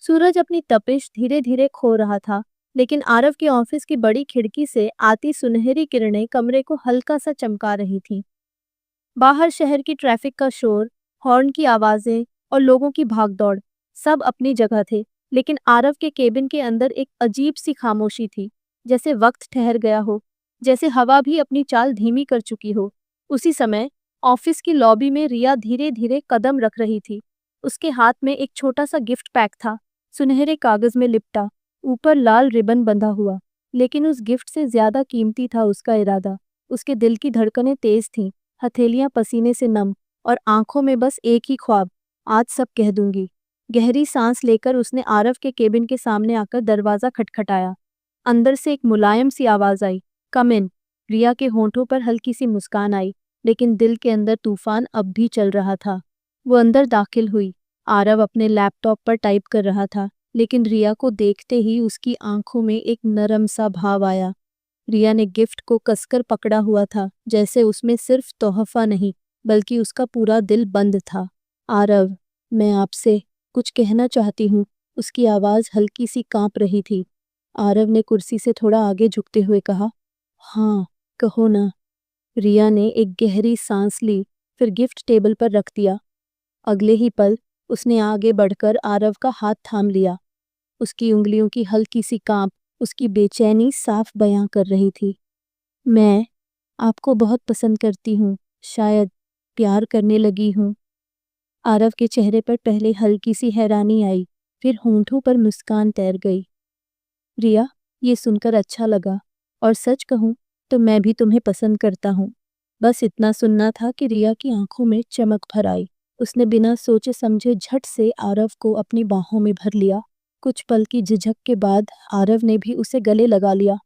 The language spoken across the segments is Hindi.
सूरज अपनी तपिश धीरे धीरे खो रहा था, लेकिन आरव के ऑफिस की बड़ी खिड़की से आती सुनहरी किरणें कमरे को हल्का सा चमका रही थीं। बाहर शहर की ट्रैफिक का शोर, हॉर्न की आवाजें और लोगों की भागदौड़ सब अपनी जगह थे, लेकिन आरव के केबिन के अंदर एक अजीब सी खामोशी थी, जैसे वक्त ठहर गया हो, जैसे हवा भी अपनी चाल धीमी कर चुकी हो। उसी समय ऑफिस की लॉबी में रिया धीरे धीरे कदम रख रही थी। उसके हाथ में एक छोटा सा गिफ्ट पैक था, सुनहरे कागज में लिपटा, ऊपर लाल रिबन बंधा हुआ। लेकिन उस गिफ्ट से ज्यादा कीमती था उसका इरादा। उसके दिल की धड़कनें तेज थीं, हथेलियां पसीने से नम, और आंखों में बस एक ही ख्वाब, आज सब कह दूंगी। गहरी सांस लेकर उसने आरव के केबिन के सामने आकर दरवाजा खटखटाया। अंदर से एक मुलायम सी आवाज आई, कम इन। रिया के होंठों पर हल्की सी मुस्कान आई, लेकिन दिल के अंदर तूफान अब भी चल रहा था। वो अंदर दाखिल हुई। आरव अपने लैपटॉप पर टाइप कर रहा था, लेकिन रिया को देखते ही उसकी आंखों में एक नरम सा भाव आया। रिया ने गिफ्ट को कसकर पकड़ा हुआ था, जैसे उसमें सिर्फ तोहफा नहीं, बल्कि उसका पूरा दिल बंद था। आरव, मैं आपसे कुछ कहना चाहती हूँ। उसकी आवाज हल्की सी कांप रही थी। आरव ने कुर्सी से थोड़ा आगे झुकते हुए कहा, हाँ, कहो ना। रिया ने एक गहरी सांस ली, फिर गिफ्ट टेबल पर रख दिया। अगले ही पल उसने आगे बढ़कर आरव का हाथ थाम लिया। उसकी उंगलियों की हल्की सी कांप उसकी बेचैनी साफ बयां कर रही थी। मैं आपको बहुत पसंद करती हूँ, शायद प्यार करने लगी हूँ। आरव के चेहरे पर पहले हल्की सी हैरानी आई, फिर होंठों पर मुस्कान तैर गई। रिया, ये सुनकर अच्छा लगा, और सच कहूँ तो मैं भी तुम्हें पसंद करता हूँ। बस इतना सुनना था कि रिया की आंखों में चमक भर आई। उसने बिना सोचे समझे झट से आरव को अपनी बाहों में भर लिया। कुछ पल की झिझक के बाद आरव ने भी उसे गले लगा लिया।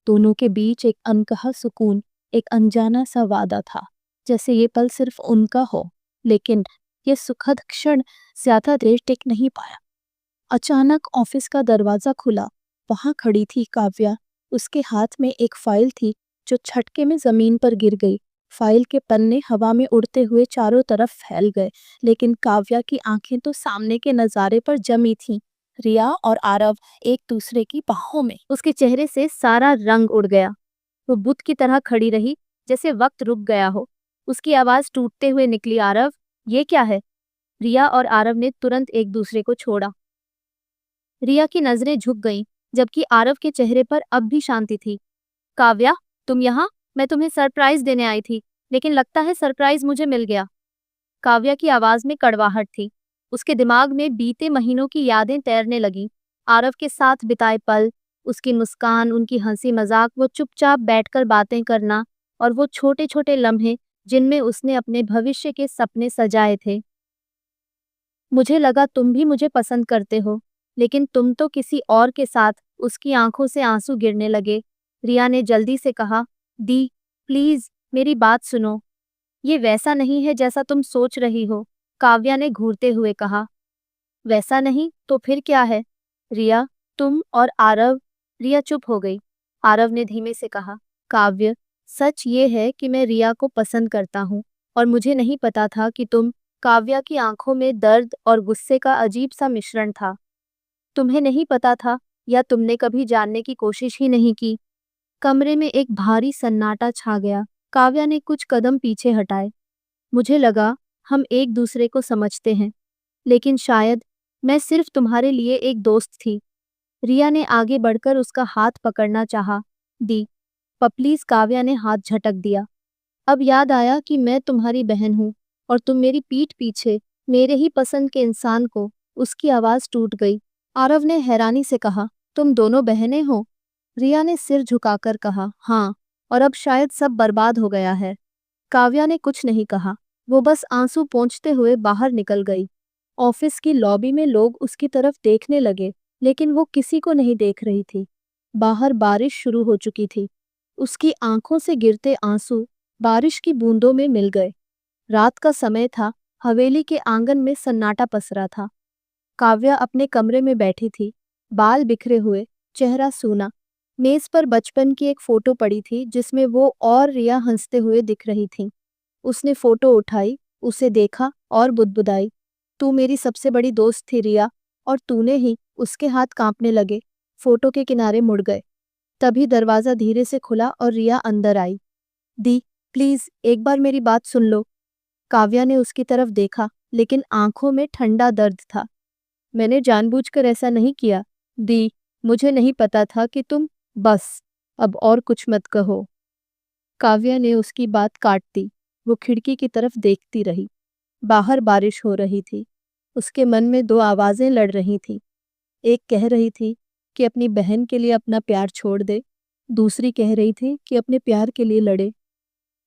दोनों के बीच एक अनकहा सुकून, एक अनजाना सा वादा था, जैसे ये पल सिर्फ उनका हो। लेकिन ये सुखद क्षण ज्यादा देर टिक नहीं पाया। अचानक ऑफिस का दरवाजा खुला। वहां खड़ी थी काव्या। उसके हाथ में एक फाइल थी, जो झटके में जमीन पर गिर गई। फाइल के पन्ने हवा में उड़ते हुए चारों तरफ फैल गए, लेकिन काव्या की आंखें तो सामने के नजारे पर जमी थीं। रिया और आरव एक दूसरे की बाहों में। उसके चेहरे से सारा रंग उड़ गया। वो बुत की तरह खड़ी रही, जैसे वक्त रुक गया हो। उसकी आवाज टूटते हुए निकली, आरव, ये क्या है? रिया और आरव ने तुरंत एक दूसरे को छोड़ा। रिया की नजरें झुक गईं, जबकि आरव के चेहरे पर अब भी शांति थी। काव्या, तुम यहाँ? मैं तुम्हें सरप्राइज देने आई थी, लेकिन लगता है सरप्राइज मुझे मिल गया। काव्या की आवाज में कड़वाहट थी। उसके दिमाग में बीते महीनों की यादें तैरने लगीं। आरव के साथ बिताए पल, उसकी मुस्कान, उनकी हंसी मजाक, वो चुपचाप बैठकर बातें करना, और वो छोटे छोटे लम्हे जिनमें उसने अपने भविष्य के सपने सजाए थे। मुझे लगा तुम भी मुझे पसंद करते हो, लेकिन तुम तो किसी और के साथ। उसकी आंखों से आंसू गिरने लगे। रिया ने जल्दी से कहा, दी, प्लीज मेरी बात सुनो। ये वैसा नहीं है जैसा तुम सोच रही हो। काव्या ने घूरते हुए कहा। वैसा नहीं तो फिर क्या है? रिया, तुम और आरव। रिया चुप हो गई। आरव ने धीमे से कहा, काव्य, सच ये है कि मैं रिया को पसंद करता हूँ, और मुझे नहीं पता था कि तुम। काव्या की आंखों में दर्द और गुस्से का अजीब सा मिश्रण था। तुम्हें नहीं पता था, या तुमने कभी जानने की कोशिश ही नहीं की? कमरे में एक भारी सन्नाटा छा गया। काव्या ने कुछ कदम पीछे हटाए। मुझे लगा हम एक दूसरे को समझते हैं, लेकिन शायद मैं सिर्फ तुम्हारे लिए एक दोस्त थी। रिया ने आगे बढ़कर उसका हाथ पकड़ना चाहा। दी, प्लीज। काव्या ने हाथ झटक दिया। अब याद आया कि मैं तुम्हारी बहन हूँ, और तुम मेरी पीठ पीछे मेरे ही पसंद के इंसान को। उसकी आवाज टूट गई। आरव ने हैरानी से कहा, तुम दोनों बहनें हो? रिया ने सिर झुकाकर कहा, हाँ, और अब शायद सब बर्बाद हो गया है। काव्या ने कुछ नहीं कहा। वो बस आंसू पोंछते हुए बाहर निकल गई। ऑफिस की लॉबी में लोग उसकी तरफ देखने लगे, लेकिन वो किसी को नहीं देख रही थी। बाहर बारिश शुरू हो चुकी थी। उसकी आंखों से गिरते आंसू बारिश की बूंदों में मिल गए। रात का समय था। हवेली के आंगन में सन्नाटा पसरा था। काव्या अपने कमरे में बैठी थी, बाल बिखरे हुए, चेहरा सूना। मेज पर बचपन की एक फोटो पड़ी थी, जिसमें वो और रिया हंसते हुए दिख रही थीं। उसने फोटो उठाई, उसे देखा और बुदबुदाई, तू मेरी सबसे बड़ी दोस्त थी रिया, और तूने ही उसके हाथ कांपने लगे, फोटो के किनारे मुड़ गए। तभी दरवाजा धीरे से खुला और रिया अंदर आई। दी, प्लीज एक बार मेरी बात सुन लो। काव्या ने उसकी तरफ देखा, लेकिन आंखों में ठंडा दर्द था। मैंने जानबूझकर ऐसा नहीं किया। दी, मुझे नहीं पता था कि तुम। बस, अब और कुछ मत कहो। काव्या ने उसकी बात काट दी। वो खिड़की की तरफ देखती रही। बाहर बारिश हो रही थी। उसके मन में दो आवाजें लड़ रही थीं। एक कह रही थी कि अपनी बहन के लिए अपना प्यार छोड़ दे, दूसरी कह रही थी कि अपने प्यार के लिए लड़े।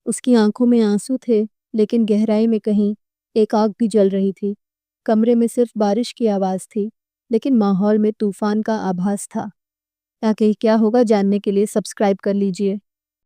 उसकी आंखों में आंसू थे, लेकिन गहराई में कहीं एक आग भी जल रही थी। कमरे में सिर्फ बारिश की आवाज़ थी, लेकिन माहौल में तूफान का आभास था। आगे क्या होगा जानने के लिए सब्सक्राइब कर लीजिए।